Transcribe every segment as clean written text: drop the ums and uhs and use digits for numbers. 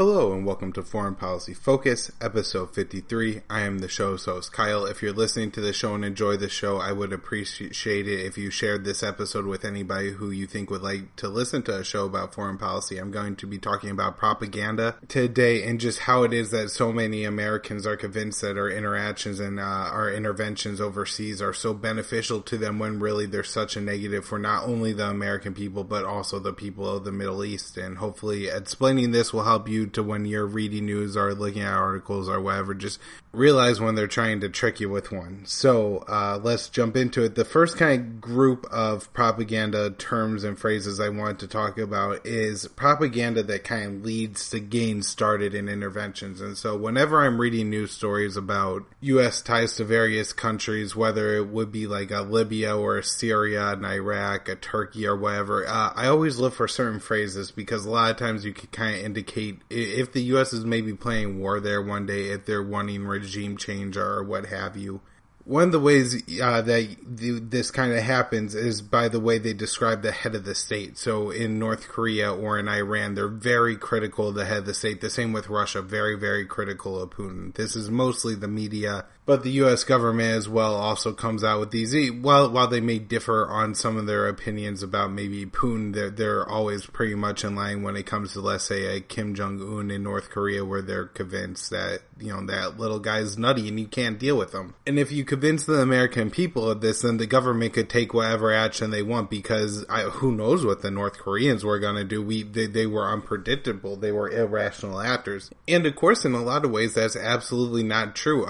Hello and welcome to Foreign Policy Focus, episode 53. I am the show's host, Kyle. If you're listening to the show and enjoy the show, I would appreciate it if you shared this episode with anybody who you think would like to listen to a show about foreign policy. I'm going to be talking about propaganda today and just how it is that so many Americans are convinced that our interactions and our interventions overseas are so beneficial to them when really they're such a negative for not only the American people but also the people of the Middle East. And hopefully explaining this will help you to when you're reading news or looking at articles or whatever, just realize when they're trying to trick you with one. So let's jump into it. The first kind of group of propaganda terms and phrases I want to talk about is propaganda that kind of leads to getting started in interventions. And so whenever I'm reading news stories about U.S. ties to various countries, whether it would be like a Libya or a Syria, an Iraq, a Turkey or whatever, I always look for certain phrases because a lot of times you can kind of indicate if the U.S. is maybe playing war there one day, if they're wanting regime change or what have you. One of the ways that this kind of happens is by the way they describe the head of the state. So in North Korea or in Iran, they're very critical of the head of the state. The same with Russia, very, very critical of Putin. This is mostly the media, but the U.S. government as well also comes out with these. While they may differ on some of their opinions about maybe Putin, they're always pretty much in line when it comes to, let's say, a Kim Jong-un in North Korea, where they're convinced that, that little guy's nutty and you can't deal with him. And if you convince the American people of this, then the government could take whatever action they want, because who knows what the North Koreans were going to do. They were unpredictable. They were irrational actors. And of course, in a lot of ways, that's absolutely not true.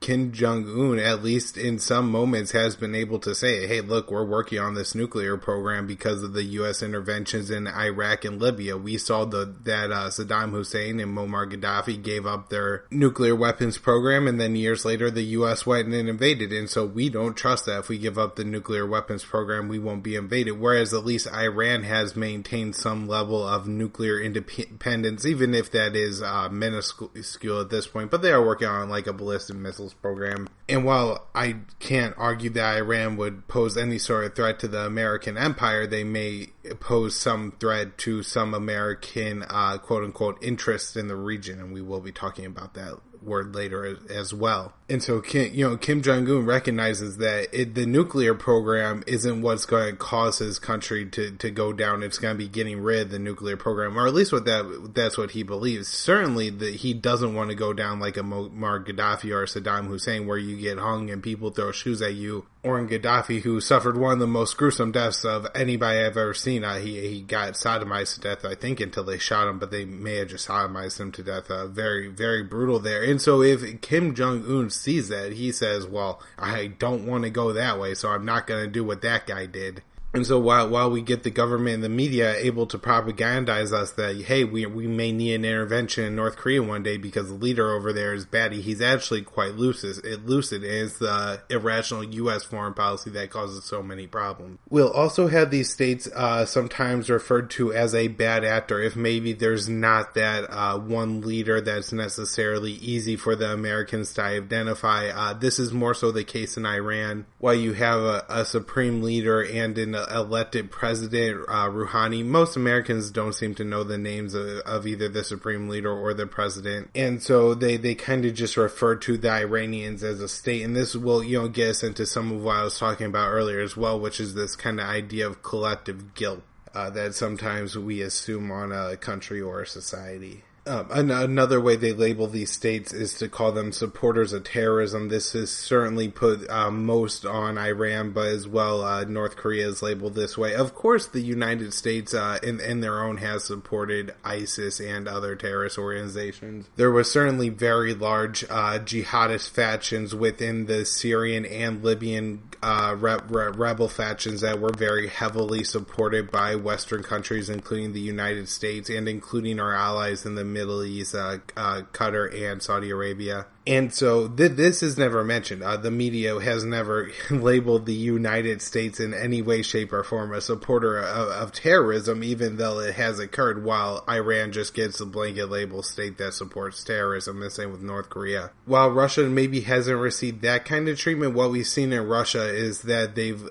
Kim Jong-un, at least in some moments, has been able to say, hey, look, we're working on this nuclear program because of the U.S. interventions in Iraq and Libya. We saw that Saddam Hussein and Muammar Gaddafi gave up their nuclear weapons program, and then years later the U.S. went and invaded. And so we don't trust that if we give up the nuclear weapons program, we won't be invaded. Whereas at least Iran has maintained some level of nuclear independence, even if that is minuscule at this point. But they are working on like a ballistic missiles program. And while I can't argue that Iran would pose any sort of threat to the American empire, they may pose some threat to some American quote-unquote interests in the region. And we will be talking about that word later as well. And so Kim Jong-un recognizes that the nuclear program isn't what's going to cause his country to go down. It's going to be getting rid of the nuclear program, or at least that's what he believes. Certainly that he doesn't want to go down like a Muammar Gaddafi or Saddam Hussein, where you get hung and people throw shoes at you, or in Gaddafi, who suffered one of the most gruesome deaths of anybody I've ever seen. He got sodomized to death, I think, until they shot him, but they may have just sodomized him to death. Very, very brutal there. And so if Kim Jong-un sees that, he says, well, I don't want to go that way, so I'm not going to do what that guy did. And so while we get the government and the media able to propagandize us that, hey, we may need an intervention in North Korea one day because the leader over there is batty, he's actually quite lucid. It's the irrational U.S. foreign policy that causes so many problems. We'll also have these states sometimes referred to as a bad actor if maybe there's not that one leader that's necessarily easy for the Americans to identify. This is more so the case in Iran, while you have a supreme leader and an elected president, Rouhani. Most Americans don't seem to know the names of either the supreme leader or the president, and so they kind of just refer to the Iranians as a state. And this will get us into some of what I was talking about earlier as well, which is this kind of idea of collective guilt that sometimes we assume on a country or a society. Another way they label these states is to call them supporters of terrorism. This is certainly put most on Iran, but as well North Korea is labeled this way. Of course, the United States in their own has supported ISIS and other terrorist organizations. There were certainly very large jihadist factions within the Syrian and Libyan rebel factions that were very heavily supported by Western countries, including the United States and including our allies in the Middle East, Qatar and Saudi Arabia. And so this is never mentioned. The media has never labeled the United States in any way, shape, or form a supporter of terrorism, even though it has occurred, while Iran just gets a blanket label state that supports terrorism, the same with North Korea. While Russia maybe hasn't received that kind of treatment, what we've seen in Russia is that they've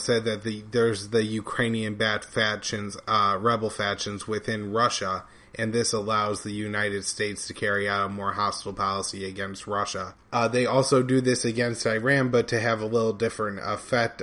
said that there's the Ukrainian bad factions, rebel factions within Russia. and this allows the United States to carry out a more hostile policy against Russia. They also do this against Iran, but to have a little different effect.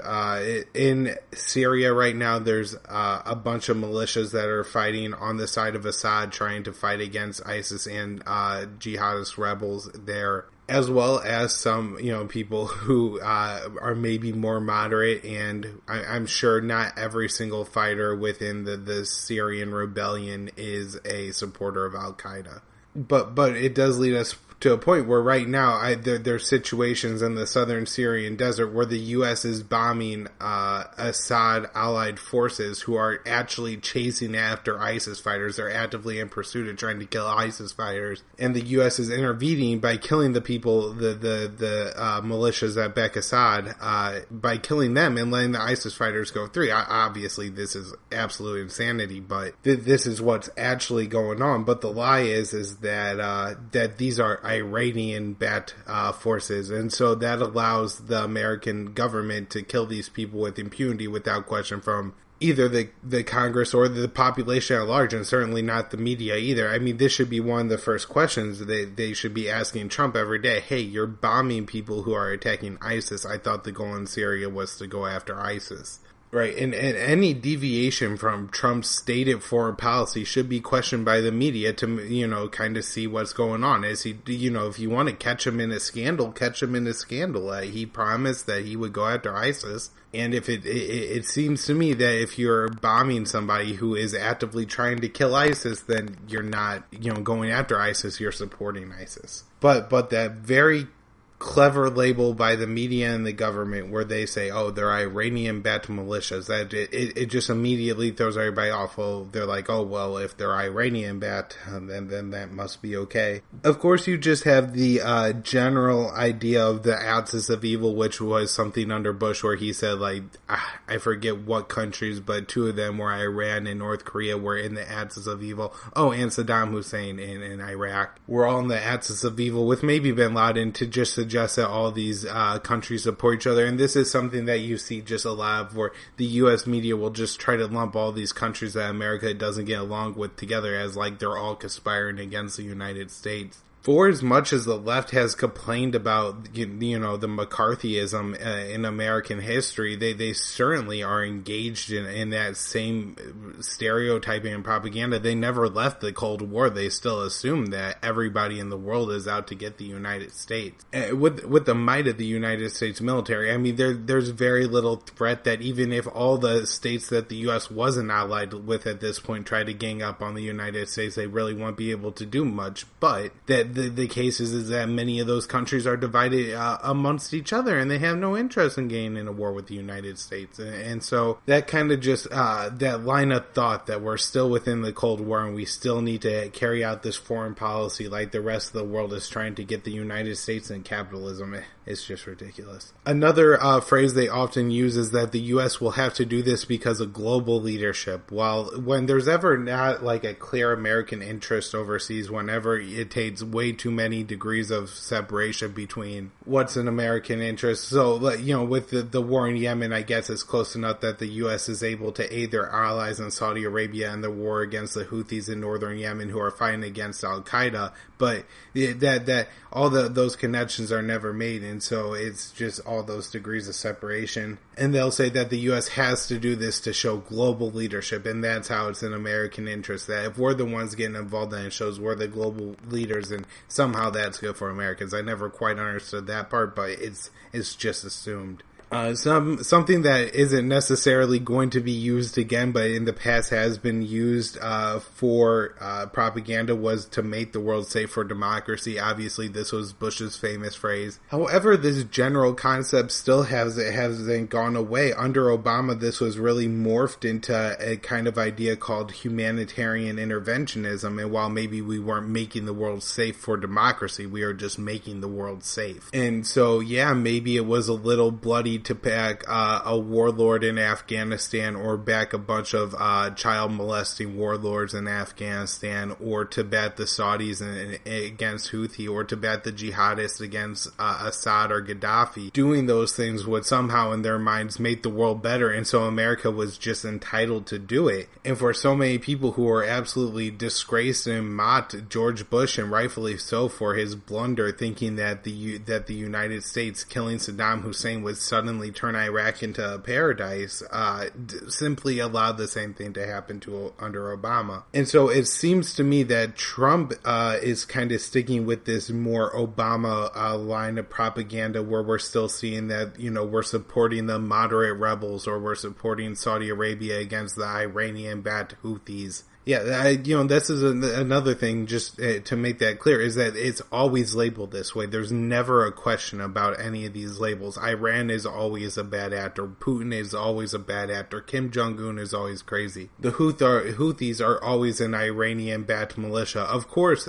In Syria right now, there's a bunch of militias that are fighting on the side of Assad, trying to fight against ISIS and jihadist rebels there, as well as some, people who are maybe more moderate, and I'm sure not every single fighter within the Syrian rebellion is a supporter of Al-Qaeda. But it does lead us to a point where right now there's situations in the southern Syrian desert where the U.S. is bombing Assad allied forces who are actually chasing after ISIS fighters. They're actively in pursuit of trying to kill ISIS fighters, and the U.S. is intervening by killing the people, the militias that back Assad, by killing them and letting the ISIS fighters go through. Obviously, this is absolute insanity, but this is what's actually going on. But the lie is that these are Iranian-backed forces, and so that allows the American government to kill these people with impunity without question from either the Congress or the population at large, and certainly not the media either. I mean, this should be one of the first questions they should be asking Trump every day. Hey, you're bombing people who are attacking ISIS. I thought the goal in Syria was to go after ISIS. Right, and any deviation from Trump's stated foreign policy should be questioned by the media to, kind of see what's going on. Is he, if you want to catch him in a scandal, catch him in a scandal. He promised that he would go after ISIS, and if it seems to me that if you're bombing somebody who is actively trying to kill ISIS, then you're not, going after ISIS, you're supporting ISIS. But that very clever label by the media and the government where they say, oh, they're Iranian-backed militias, that it just immediately throws everybody off. Well, they're like, oh, well, if they're Iranian-backed, then that must be okay. Of course, you just have the general idea of the axis of evil, which was something under Bush where he said, I forget what countries, but two of them were Iran and North Korea were in the axis of evil. Oh, and Saddam Hussein in Iraq were all in the axis of evil, with maybe bin Laden, to just suggest that all these countries support each other. And this is something that you see just a lot of, where the U.S. media will just try to lump all these countries that America doesn't get along with together as like they're all conspiring against the United States. For as much as the left has complained about, the McCarthyism in American history, they certainly are engaged in that same stereotyping and propaganda. They never left the Cold War. They still assume that everybody in the world is out to get the United States. With the might of the United States military, I mean, there's very little threat that even if all the states that the U.S. wasn't allied with at this point try to gang up on the United States, they really won't be able to do much. But that the case is that many of those countries are divided amongst each other, and they have no interest in getting in a war with the United States. And so that kind of just, that line of thought that we're still within the Cold War and we still need to carry out this foreign policy like the rest of the world is trying to get the United States in capitalism, it's just ridiculous. Another phrase they often use is that the U.S. will have to do this because of global leadership. Well, when there's ever not like a clear American interest overseas, whenever it takes way too many degrees of separation between what's an American interest. So, with the war in Yemen, I guess it's close enough that the U.S. is able to aid their allies in Saudi Arabia in the war against the Houthis in northern Yemen who are fighting against Al-Qaeda. But that all those connections are never made, and so it's just all those degrees of separation. And they'll say that the U.S. has to do this to show global leadership, and that's how it's an American interest. That if we're the ones getting involved, then it shows we're the global leaders, and somehow that's good for Americans. I never quite understood that part, but it's just assumed. Something that isn't necessarily going to be used again, but in the past has been used for propaganda, was to make the world safe for democracy. Obviously, this was Bush's famous phrase. However, this general concept still hasn't gone away. Under Obama, this was really morphed into a kind of idea called humanitarian interventionism. And while maybe we weren't making the world safe for democracy, we are just making the world safe. And so, yeah, maybe it was a little bloody Saudi to back a warlord in Afghanistan, or back a bunch of child molesting warlords in Afghanistan, or to bat the Saudis against Houthi, or to bat the jihadists against Assad or Gaddafi. Doing those things would somehow in their minds make the world better, and so America was just entitled to do it. And for so many people who are absolutely disgraced and mocked George Bush, and rightfully so, for his blunder, thinking that the United States killing Saddam Hussein would suddenly turn Iraq into a paradise, simply allowed the same thing to happen under Obama. And so it seems to me that Trump is kind of sticking with this more Obama line of propaganda, where we're still seeing that, we're supporting the moderate rebels, or we're supporting Saudi Arabia against the Iranian-backed Houthis. Yeah, this is another thing, just to make that clear, is that it's always labeled this way. There's never a question about any of these labels. Iran is always a bad actor. Putin is always a bad actor. Kim Jong-un is always crazy. The Houthis are always an Iranian-backed militia. Of course,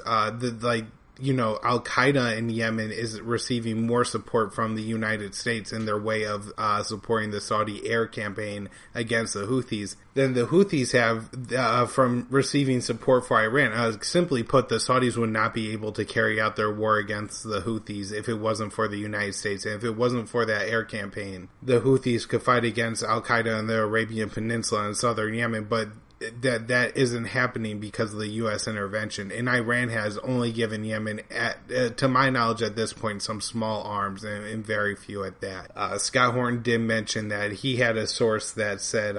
Al-Qaeda in Yemen is receiving more support from the United States in their way of supporting the Saudi air campaign against the Houthis than the Houthis have from receiving support for Iran. Simply put, the Saudis would not be able to carry out their war against the Houthis if it wasn't for the United States. And if it wasn't for that air campaign, the Houthis could fight against Al-Qaeda in the Arabian Peninsula and southern Yemen, but that isn't happening because of the U.S. intervention. And Iran has only given Yemen, to my knowledge at this point, some small arms, and very few at that. Scott Horton did mention that he had a source that said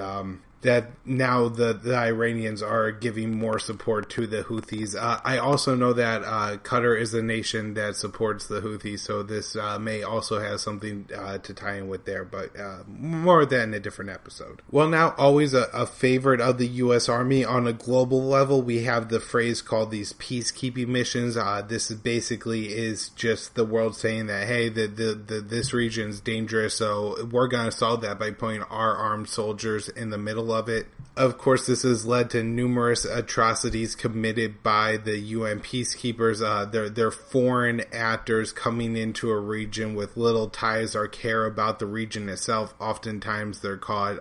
that now the Iranians are giving more support to the Houthis. I also know that Qatar is a nation that supports the Houthis, so this may also have something to tie in with there, but more of that in a different episode. Well, now, always a favorite of the U.S. Army on a global level, we have the phrase called these peacekeeping missions. This basically is just the world saying that, hey, this region's dangerous, so we're going to solve that by putting our armed soldiers in the middle of it. Of course, this has led to numerous atrocities committed by the UN peacekeepers. They're foreign actors coming into a region with little ties or care about the region itself. Oftentimes they're caught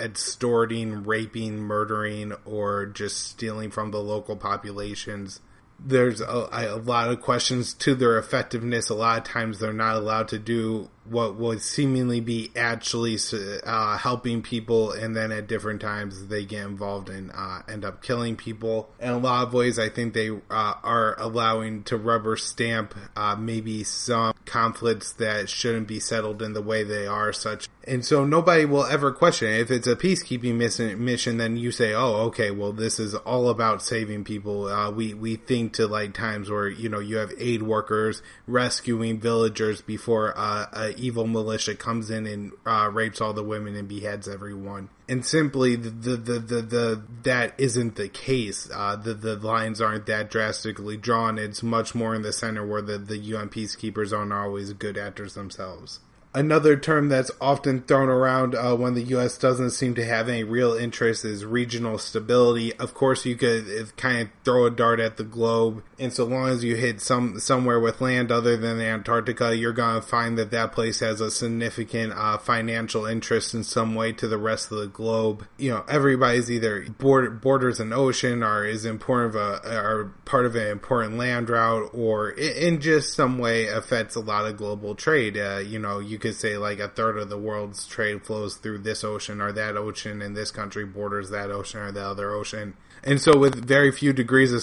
extorting, raping, murdering, or just stealing from the local populations. There's a lot of questions to their effectiveness. A lot of times they're not allowed to do what would seemingly be actually helping people, and then at different times they get involved and end up killing people. In a lot of ways, I think they are allowing to rubber stamp maybe some conflicts that shouldn't be settled in the way they are, such. And so nobody will ever question it. If it's a peacekeeping mission, then you say, oh, okay, well, this is all about saving people. We think to like times where, you have aid workers rescuing villagers before a evil militia comes in and rapes all the women and beheads everyone. And simply, that isn't the case. The lines aren't that drastically drawn. It's much more in the center where the UN peacekeepers aren't always good actors themselves. Another term that's often thrown around when the U.S. doesn't seem to have any real interest is regional stability. Of course, you could kind of throw a dart at the globe, and so long as you hit somewhere with land other than Antarctica, you're going to find that place has a significant financial interest in some way to the rest of the globe. Everybody's either borders an ocean, or is important or part of an important land route, or in just some way affects a lot of global trade. You could say like a third of the world's trade flows through this ocean or that ocean, and this country borders that ocean or the other ocean. And so with very few degrees of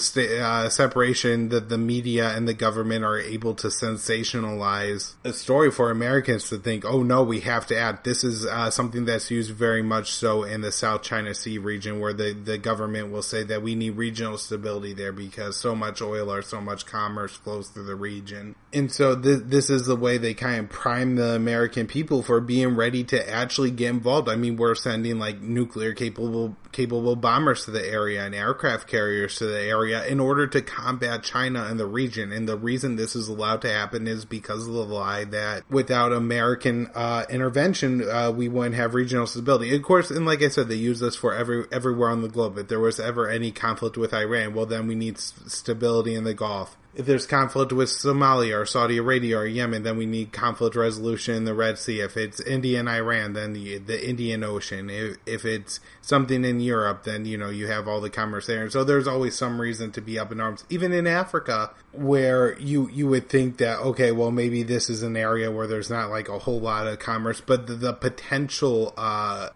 separation, the media and the government are able to sensationalize a story for Americans to think, oh no, we have to act. This is something that's used very much so in the South China Sea region, where the government will say that we need regional stability there because so much oil or so much commerce flows through the region. And so this is the way they kind of prime the American people for being ready to actually get involved. I mean, we're sending like nuclear capable bombers to the area and aircraft carriers to the area in order to combat China in the region. And the reason this is allowed to happen is because of the lie that without American intervention, we wouldn't have regional stability. Of course, and like I said, they use this for everywhere on the globe. If there was ever any conflict with Iran, well, then we need stability in the Gulf. If there's conflict with Somalia or Saudi Arabia or Yemen, then we need conflict resolution in the Red Sea. If it's India and Iran, then the Indian Ocean. If it's something in Europe, then, you have all the commerce there. And so there's always some reason to be up in arms. Even in Africa, where you would think that, okay, well, maybe this is an area where there's not like a whole lot of commerce, but the potential,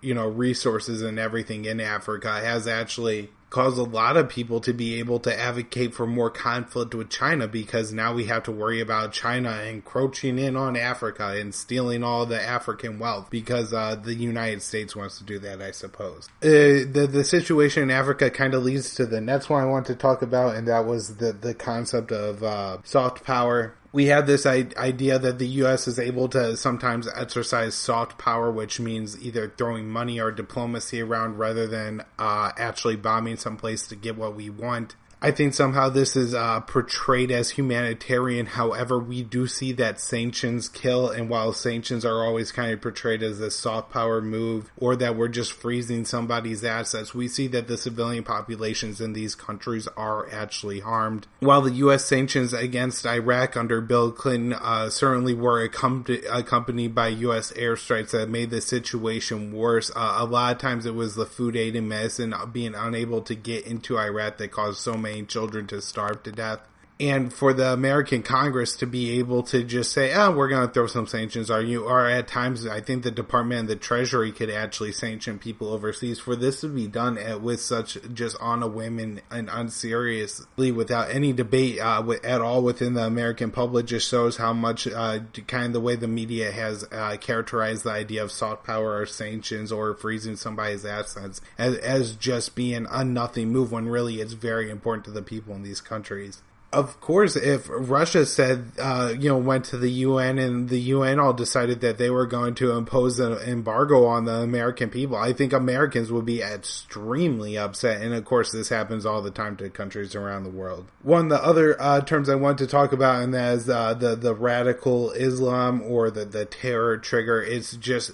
resources and everything in Africa has actually caused a lot of people to be able to advocate for more conflict with China, because now we have to worry about China encroaching in on Africa and stealing all the African wealth, because the United States wants to do that, I suppose. The situation in Africa kind of leads to the next one I want to talk about, and that was the concept of soft power. We have this idea that the U.S. is able to sometimes exercise soft power, which means either throwing money or diplomacy around rather than actually bombing someplace to get what we want. I think somehow this is portrayed as humanitarian. However, we do see that sanctions kill, and while sanctions are always kind of portrayed as a soft power move, or that we're just freezing somebody's assets, we see that the civilian populations in these countries are actually harmed. While the U.S. sanctions against Iraq under Bill Clinton certainly were accompanied by U.S. airstrikes that made the situation worse, a lot of times it was the food aid and medicine being unable to get into Iraq that caused so many children to starve to death. And for the American Congress to be able to just say, we're going to throw some sanctions on you, or at times I think the Department of the Treasury could actually sanction people overseas, for this to be done with such just on a whim and unseriously without any debate at all within the American public just shows how much kind of the way the media has characterized the idea of soft power or sanctions or freezing somebody's assets as just being a nothing move, when really it's very important to the people in these countries. Of course, if Russia said, went to the UN and the UN all decided that they were going to impose an embargo on the American people, I think Americans would be extremely upset. And of course, this happens all the time to countries around the world. One of the other terms I want to talk about, and that is the radical Islam or the terror trigger. It's just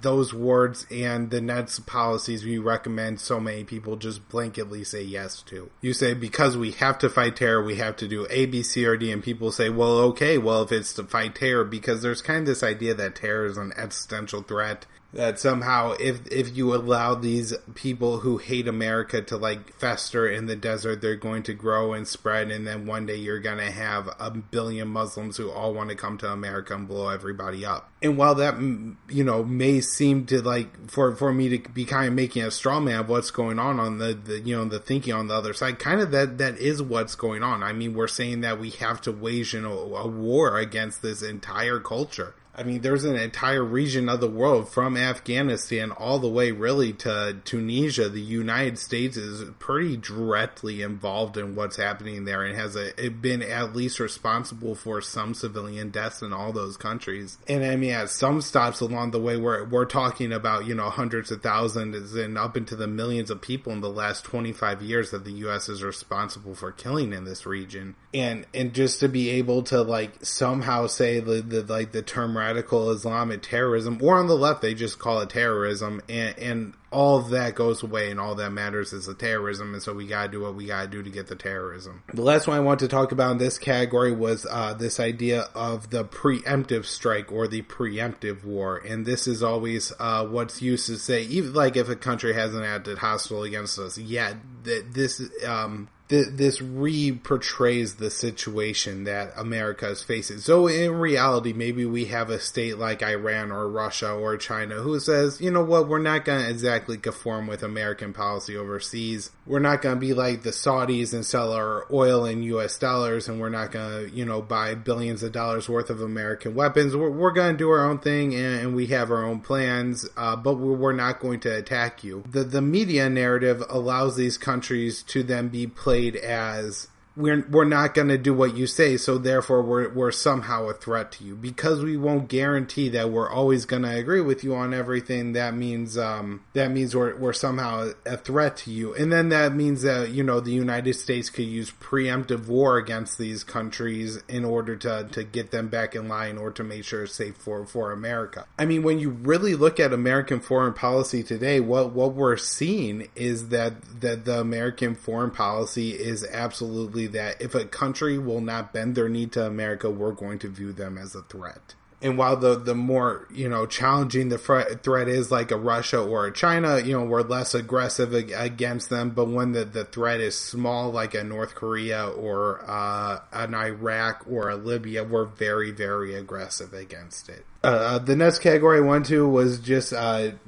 those words and the next policies we recommend so many people just blanketly say yes to. You say, because we have to fight terror, we have to do A, B, C, or D, and people say, well, okay, well, if it's to fight terror, because there's kind of this idea that terror is an existential threat, that somehow if you allow these people who hate America to like fester in the desert, they're going to grow and spread, and then one day you're going to have 1 billion Muslims who all want to come to America and blow everybody up. And while that, may seem to like, for me to be kind of making a straw man of what's going on the thinking on the other side, kind of that is what's going on. I mean, we're saying that we have to wage a war against this entire culture. I mean, there's an entire region of the world from Afghanistan all the way really to Tunisia. The United States is pretty directly involved in what's happening there and has been at least responsible for some civilian deaths in all those countries. And I mean, at some stops along the way, we're talking about, hundreds of thousands and up into the millions of people in the last 25 years that the U.S. is responsible for killing in this region. And just to be able to like somehow say the term radical Islamic terrorism, or on the left they just call it terrorism, and all of that goes away, and all that matters is the terrorism, and so we gotta do what we gotta do to get the terrorism. The last one I want to talk about in this category was this idea of the preemptive strike or the preemptive war, and this is always what's used to say, even like if a country hasn't acted hostile against us yet, this re-portrays the situation that America is facing. So in reality, maybe we have a state like Iran or Russia or China who says, you know what, we're not going to exactly conform with American policy overseas. We're not going to be like the Saudis and sell our oil in US dollars, and we're not going to, buy billions of dollars worth of American weapons. We're going to do our own thing, and we have our own plans, but we're not going to attack you. The media narrative allows these countries to then be played as we're not going to do what you say, so therefore we're somehow a threat to you. Because we won't guarantee that we're always going to agree with you on everything, that means we're somehow a threat to you. And then that means that, the United States could use preemptive war against these countries in order to get them back in line or to make sure it's safe for America. I mean, when you really look at American foreign policy today, what we're seeing is that the American foreign policy is absolutely basically that if a country will not bend their knee to America, we're going to view them as a threat. And while the more, challenging the threat is, like a Russia or a China, we're less aggressive against them. But when the threat is small, like a North Korea or an Iraq or a Libya, we're very, very aggressive against it. The next category I went to was just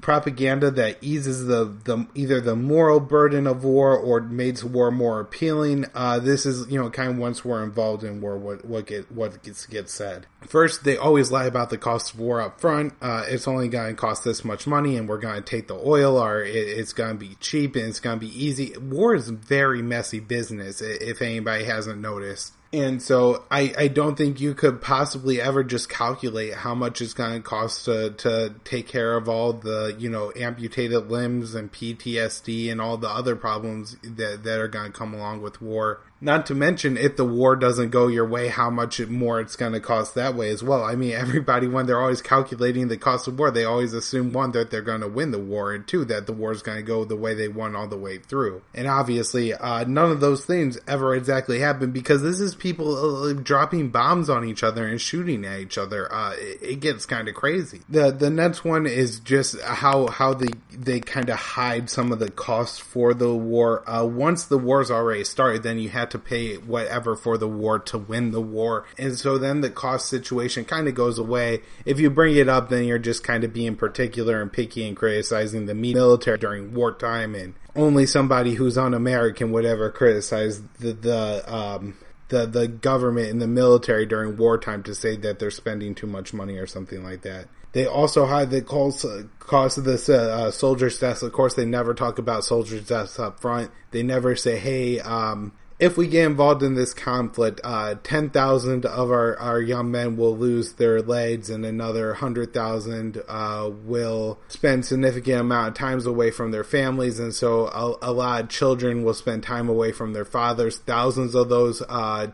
propaganda that eases either the moral burden of war or makes war more appealing. This is kind of once we're involved in war, what gets said. First, they always lie about the cost of war up front. It's only going to cost this much money, and we're going to take the oil, or it's going to be cheap and it's going to be easy. War is very messy business, if anybody hasn't noticed. And so I don't think you could possibly ever just calculate how much it's going to cost to take care of all the, amputated limbs and PTSD and all the other problems that are going to come along with war. Not to mention, if the war doesn't go your way, how much more it's going to cost that way as well. I mean, everybody, when they're always calculating the cost of war, they always assume, one, that they're going to win the war, and two, that the war is going to go the way they want all the way through. And obviously, none of those things ever exactly happen, because this is people dropping bombs on each other and shooting at each other. It gets kind of crazy. The next one is just how they kind of hide some of the costs for the war. Once the war's already started, then you have to pay whatever for the war to win the war. And so then the cost situation kind of goes away. If you bring it up, then you're just kind of being particular and picky and criticizing the military during wartime, and only somebody who's un-American would ever criticize the government and the military during wartime to say that they're spending too much money or something like that. They also hide the cost of the soldiers' deaths. Of course, they never talk about soldiers' deaths up front. They never say, hey, if we get involved in this conflict, 10,000 of our young men will lose their legs, and another 100,000 will spend significant amount of times away from their families, and so a lot of children will spend time away from their fathers. Thousands of those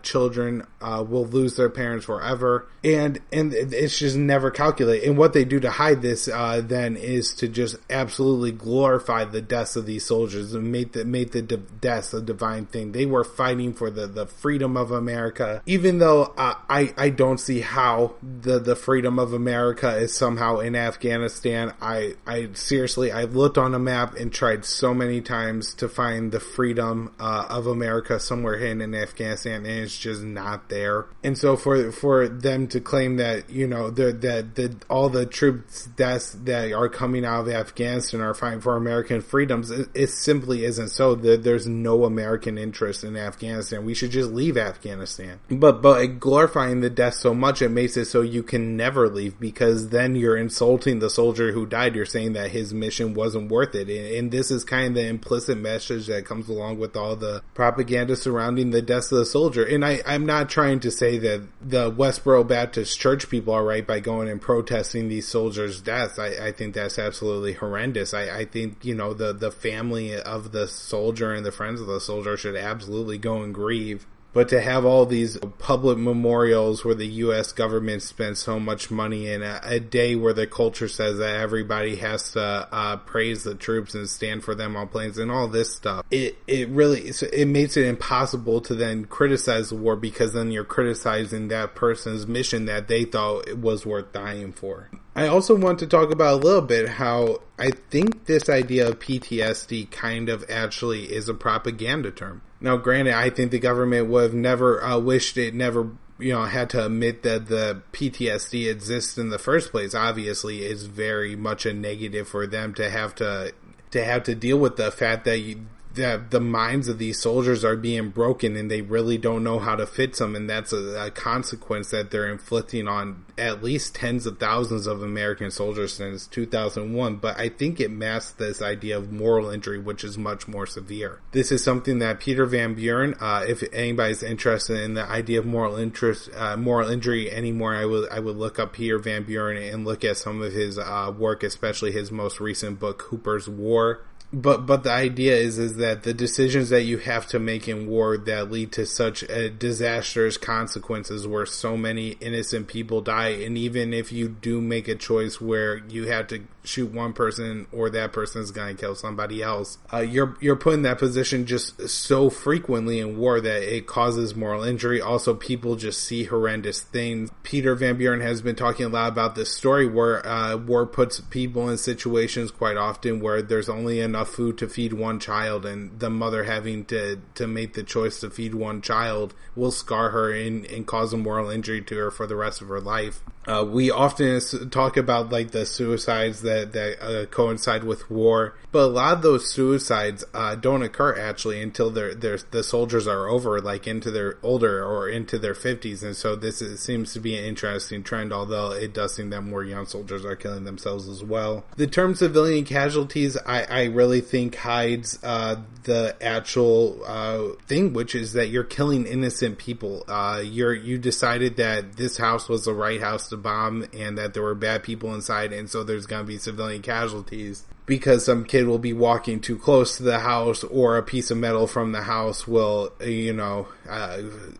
children will lose their parents forever, and it's just never calculated. And what they do to hide this then is to just absolutely glorify the deaths of these soldiers and make the deaths a divine thing. They were fighting for the freedom of America, even though I don't see how the freedom of America is somehow in Afghanistan. I seriously, I've looked on a map and tried so many times to find the freedom of America somewhere hidden in Afghanistan, and it's just not there. And so for them to claim that, that all the troops that are coming out of Afghanistan are fighting for American freedoms, it simply isn't so. There's no American interest in Afghanistan. We should just leave Afghanistan. But glorifying the death so much, it makes it so you can never leave, because then you're insulting the soldier who died. You're saying that his mission wasn't worth it. And this is kind of the implicit message that comes along with all the propaganda surrounding the deaths of the soldier. And I'm not trying to say that the Westboro Baptist Church people are right by going and protesting these soldiers' deaths. I think that's absolutely horrendous. I think, the family of the soldier and the friends of the soldier should absolutely go and grieve. But to have all these public memorials where the U.S. government spends so much money in a day where the culture says that everybody has to praise the troops and stand for them on planes and all this stuff, it makes it impossible to then criticize the war, because then you're criticizing that person's mission that they thought it was worth dying for. I also want to talk about a little bit how I think this idea of PTSD kind of actually is a propaganda term. Now, granted, I think the government would have never wished it never, had to admit that the PTSD exists in the first place. Obviously, it's very much a negative for them to have to deal with the fact that the minds of these soldiers are being broken and they really don't know how to fix them, and that's a consequence that they're inflicting on at least tens of thousands of American soldiers since 2001. But I think it masks this idea of moral injury, which is much more severe. This is something that Peter Van Buren, if anybody's interested in the idea of moral injury anymore, I would look up Peter Van Buren and look at some of his work, especially his most recent book, Cooper's War. But the idea is that the decisions that you have to make in war that lead to such disastrous consequences where so many innocent people die, and even if you do make a choice where you have to shoot one person or that person is going to kill somebody else. You're put in that position just so frequently in war that it causes moral injury. Also, people just see horrendous things. Peter Van Buren has been talking a lot about this story where war puts people in situations quite often where there's only enough food to feed one child, and the mother having to make the choice to feed one child will scar her and cause a moral injury to her for the rest of her life. We often talk about like the suicides that coincide with war, but a lot of those suicides don't occur actually until the soldiers are over, like into their older or into their 50s, and so seems to be an interesting trend, although it does seem that more young soldiers are killing themselves as well. The term civilian casualties I really think hides the actual thing, which is that you're killing innocent people. You decided that this house was the right house to bomb and that there were bad people inside, and so there's going to be civilian casualties because some kid will be walking too close to the house, or a piece of metal from the house will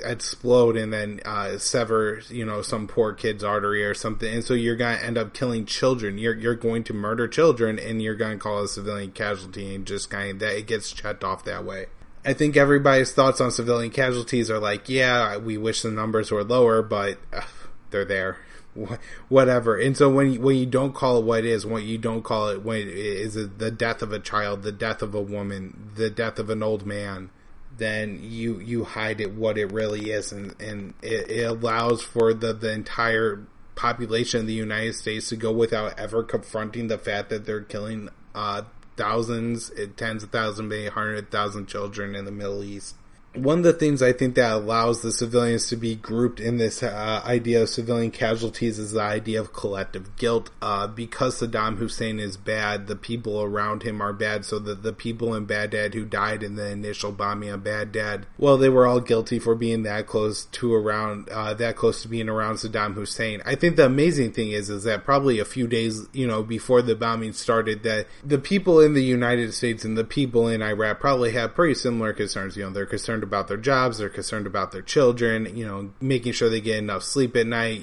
explode and then sever some poor kid's artery or something, and so you're going to end up killing children. You're going to murder children, and you're going to call it a civilian casualty, and just kind of that it gets checked off that way. I think everybody's thoughts on civilian casualties are like, yeah, we wish the numbers were lower, but they're there. Whatever. And so when you don't call it what it is, when you don't call it when it is the death of a child, the death of a woman, the death of an old man, then you hide it what it really is, and it allows for the entire population of the United States to go without ever confronting the fact that they're killing thousands, tens of thousands, maybe 100,000 children in the Middle East. One of the things I think that allows the civilians to be grouped in this idea of civilian casualties is the idea of collective guilt. Because Saddam Hussein is bad, the people around him are bad, so that the people in Baghdad who died in the initial bombing of Baghdad, well, they were all guilty for being that close to being around Saddam Hussein. I think the amazing thing is that probably a few days, before the bombing started, that the people in the United States and the people in Iraq probably have pretty similar concerns. They're concerned about their jobs, they're concerned about their children, making sure they get enough sleep at night,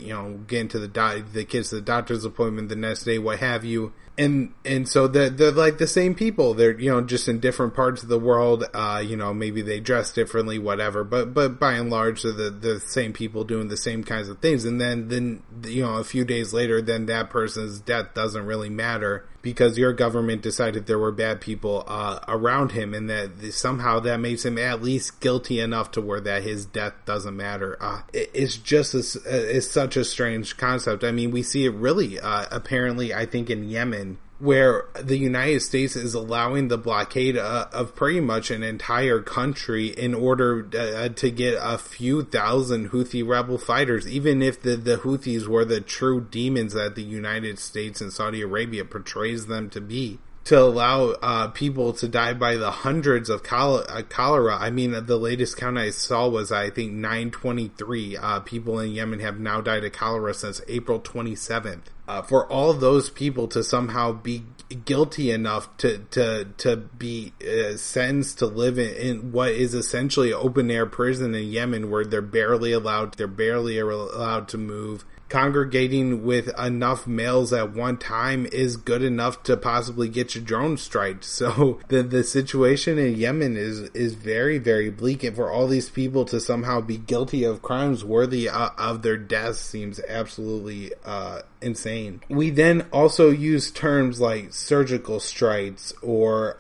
getting to the kids to the doctor's appointment the next day, what have you. And so they're like the same people. They're, just in different parts of the world. Maybe they dress differently, whatever. But by and large, they're the same people doing the same kinds of things. And then a few days later, then that person's death doesn't really matter because your government decided there were bad people around him, and that somehow that makes him at least guilty enough to where that his death doesn't matter. It's just it's such a strange concept. I mean, we see it really apparently, I think, in Yemen, where the United States is allowing the blockade of pretty much an entire country in order to get a few thousand Houthi rebel fighters, even if the Houthis were the true demons that the United States and Saudi Arabia portrays them to be. To allow people to die by the hundreds of cholera. I mean, the latest count I saw was, I think, 923 people in Yemen have now died of cholera since April 27th. For all those people to somehow be guilty enough to be sentenced to live in what is essentially an open air prison in Yemen, where they're barely allowed to move. Congregating with enough males at one time is good enough to possibly get your drone striked. So the situation in Yemen is very, very bleak, and for all these people to somehow be guilty of crimes worthy of their deaths seems absolutely insane. We then also use terms like surgical strikes or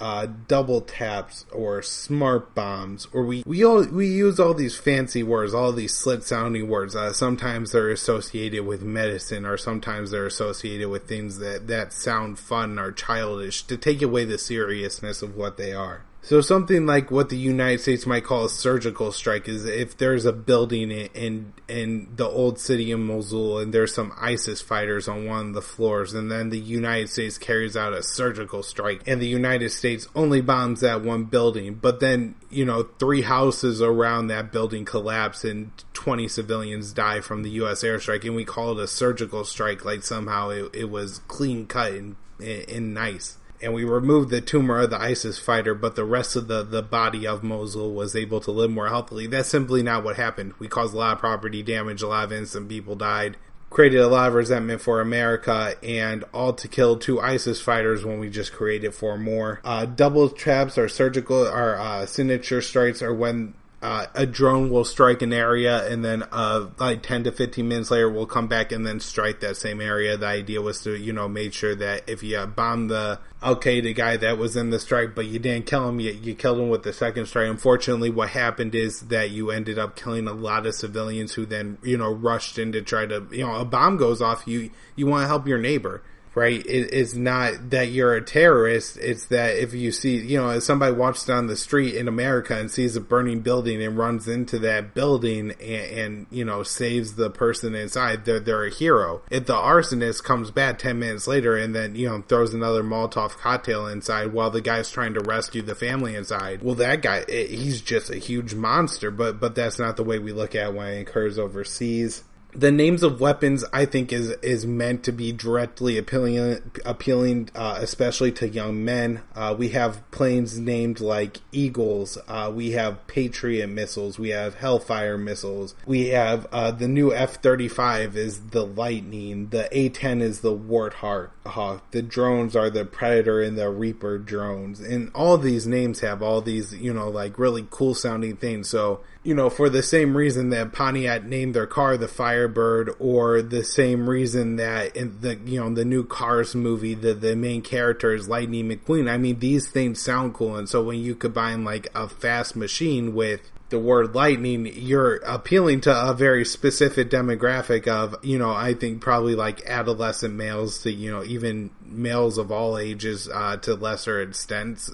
double taps or smart bombs, or we use all these fancy words, all these slit sounding words. Sometimes they're associated with medicine, or sometimes they're associated with things that sound fun or childish to take away the seriousness of what they are. So something like what the United States might call a surgical strike is if there's a building in the old city of Mosul and there's some ISIS fighters on one of the floors, and then the United States carries out a surgical strike and the United States only bombs that one building, but then 3 houses around that building collapse and 20 civilians die from the U.S. airstrike, and we call it a surgical strike, like somehow it was clean cut and nice. And we removed the tumor of the ISIS fighter, but the rest of the body of Mosul was able to live more healthily. That's simply not what happened. We caused a lot of property damage, a lot of innocent people died. created a lot of resentment for America, and all to kill 2 ISIS fighters when we just created 4 more. Double traps or signature strikes are when a drone will strike an area and then like 10 to 15 minutes later will come back and then strike that same area. The idea was to, make sure that if you bombed the Al-Qaeda guy that was in the strike, but you didn't kill him, you killed him with the second strike. Unfortunately, what happened is that you ended up killing a lot of civilians who then, rushed in to try to, a bomb goes off, you want to help your neighbor. Right? It's not that you're a terrorist. It's that if you see, if somebody walks down the street in America and sees a burning building and runs into that building and saves the person inside, they're a hero. If the arsonist comes back 10 minutes later and then, throws another Molotov cocktail inside while the guy's trying to rescue the family inside, well, that guy, he's just a huge monster. But that's not the way we look at it when it occurs overseas. The names of weapons, I think, is meant to be directly appealing, especially to young men. We have planes named like Eagles. We have Patriot missiles. We have Hellfire missiles. We have the new F-35 is the Lightning. The A-10 is the Warthog. The drones are the Predator and the Reaper drones. And all these names have all these, like really cool sounding things. So, for the same reason that Pontiac named their car the Firebird, or the same reason that in the new Cars movie, the main character is Lightning McQueen. I mean, these things sound cool, and so when you combine like a fast machine with the word lightning, you're appealing to a very specific demographic of, I think probably like adolescent males to, even males of all ages, to lesser extents,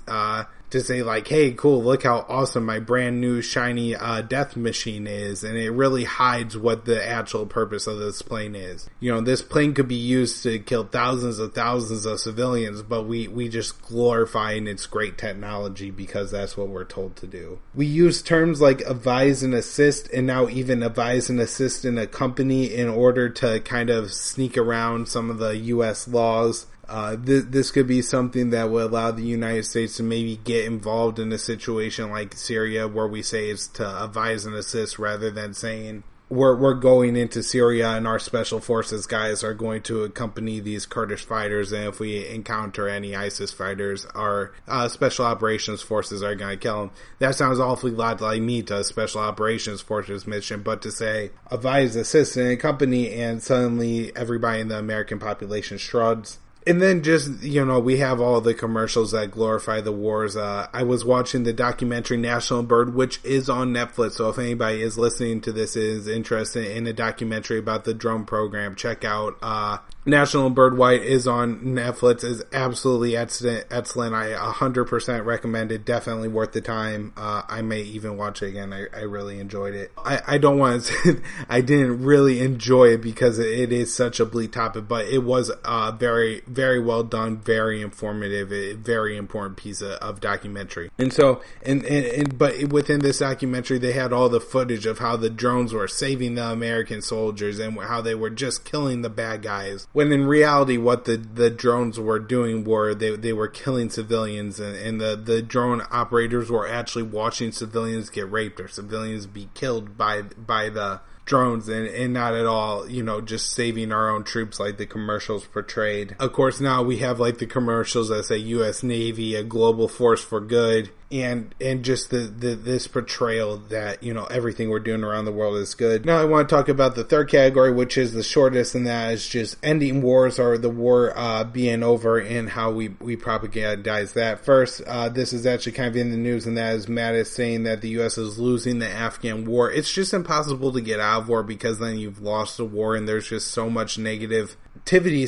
to say like, hey, cool, look how awesome my brand new shiny death machine is, and it really hides what the actual purpose of this plane is. This plane could be used to kill thousands of civilians, but we just glorifying its great technology because that's what we're told to do. We use terms like advise and assist, and now even advise and assist in a company in order to kind of sneak around some of the U.S. laws. This could be something that would allow the United States to maybe get involved in a situation like Syria, where we say it's to advise and assist rather than saying we're going into Syria and our special forces guys are going to accompany these Kurdish fighters, and if we encounter any ISIS fighters, our special operations forces are going to kill them. That sounds awfully lot like me to a special operations forces mission, but to say advise, assist, and accompany, and suddenly everybody in the American population shrugs. And then just, we have all the commercials that glorify the wars. I was watching the documentary National Bird, which is on Netflix. So if anybody is listening to this is interested in a documentary about the drone program, check out National Bird White is on Netflix. Is absolutely excellent. I 100% recommend it. Definitely worth the time. I may even watch it again. I really enjoyed it. I don't want to say I didn't really enjoy it because it is such a bleak topic, but it was very, very well done, very informative, a very important piece of documentary. And so, but within this documentary, they had all the footage of how the drones were saving the American soldiers and how they were just killing the bad guys. When in reality, what the drones were doing were they were killing civilians, and the drone operators were actually watching civilians get raped or civilians be killed by the drones, and not at all, just saving our own troops like the commercials portrayed. Of course, now we have like the commercials that say U.S. Navy, a global force for good, and just this portrayal that, everything we're doing around the world is good. Now I want to talk about the third category, which is the shortest, and that is just ending wars or the war being over and how we propagandize that. First, this is actually kind of in the news, and that is Mattis saying that the U.S. is losing the Afghan war. It's just impossible to get out of war because then you've lost the war, and there's just so much negativity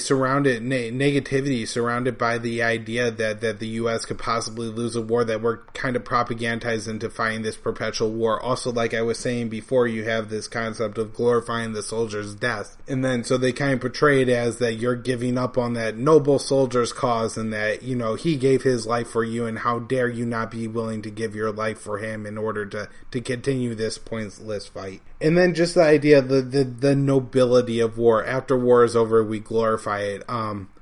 surrounded by the idea that the U.S. could possibly lose a war, that we're kind of propagandized into fighting this perpetual war. Also, like I was saying before, you have this concept of glorifying the soldier's death. And then, so they kind of portray it as that you're giving up on that noble soldier's cause and that, he gave his life for you, and how dare you not be willing to give your life for him in order to continue this pointless fight. And then just the idea of the nobility of war. After war is over, we glorify it.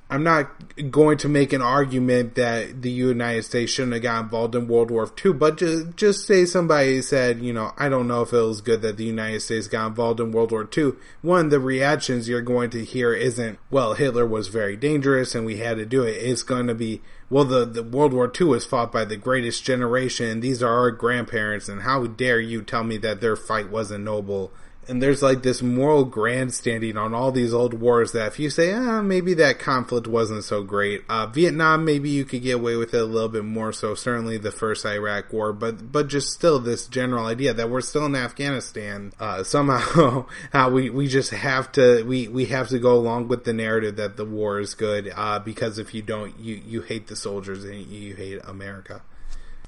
I'm not going to make an argument that the United States shouldn't have got involved in World War II, but just say somebody said, I don't know if it was good that the United States got involved in World War II. One of the reactions you're going to hear isn't, well, Hitler was very dangerous and we had to do it. It's going to be, well, the World War II was fought by the greatest generation, and these are our grandparents, and how dare you tell me that their fight wasn't noble? And there's like this moral grandstanding on all these old wars that if you say, maybe that conflict wasn't so great. Vietnam, maybe you could get away with it a little bit more so, certainly the first Iraq war, but just still this general idea that we're still in Afghanistan, somehow, we just have to, we have to go along with the narrative that the war is good, because if you don't, you hate the soldiers and you hate America.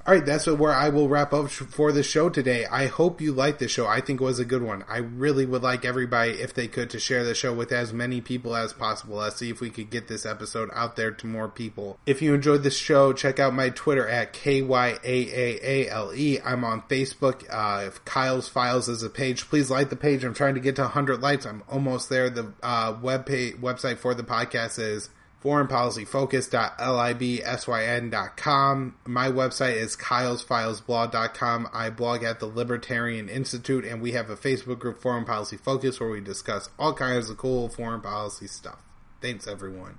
Alright, that's where I will wrap up for the show today. I hope you liked the show. I think it was a good one. I really would like everybody, if they could, to share the show with as many people as possible. Let's see if we could get this episode out there to more people. If you enjoyed this show, check out my Twitter at KYAAALE. I'm on Facebook. If Kyle's Files is a page, please like the page. I'm trying to get to 100 likes. I'm almost there. The website for the podcast is foreignpolicyfocus.libsyn.com. My website is kylesfilesblog.com. I blog at the Libertarian Institute, and we have a Facebook group, Foreign Policy Focus, where we discuss all kinds of cool foreign policy stuff. Thanks, everyone.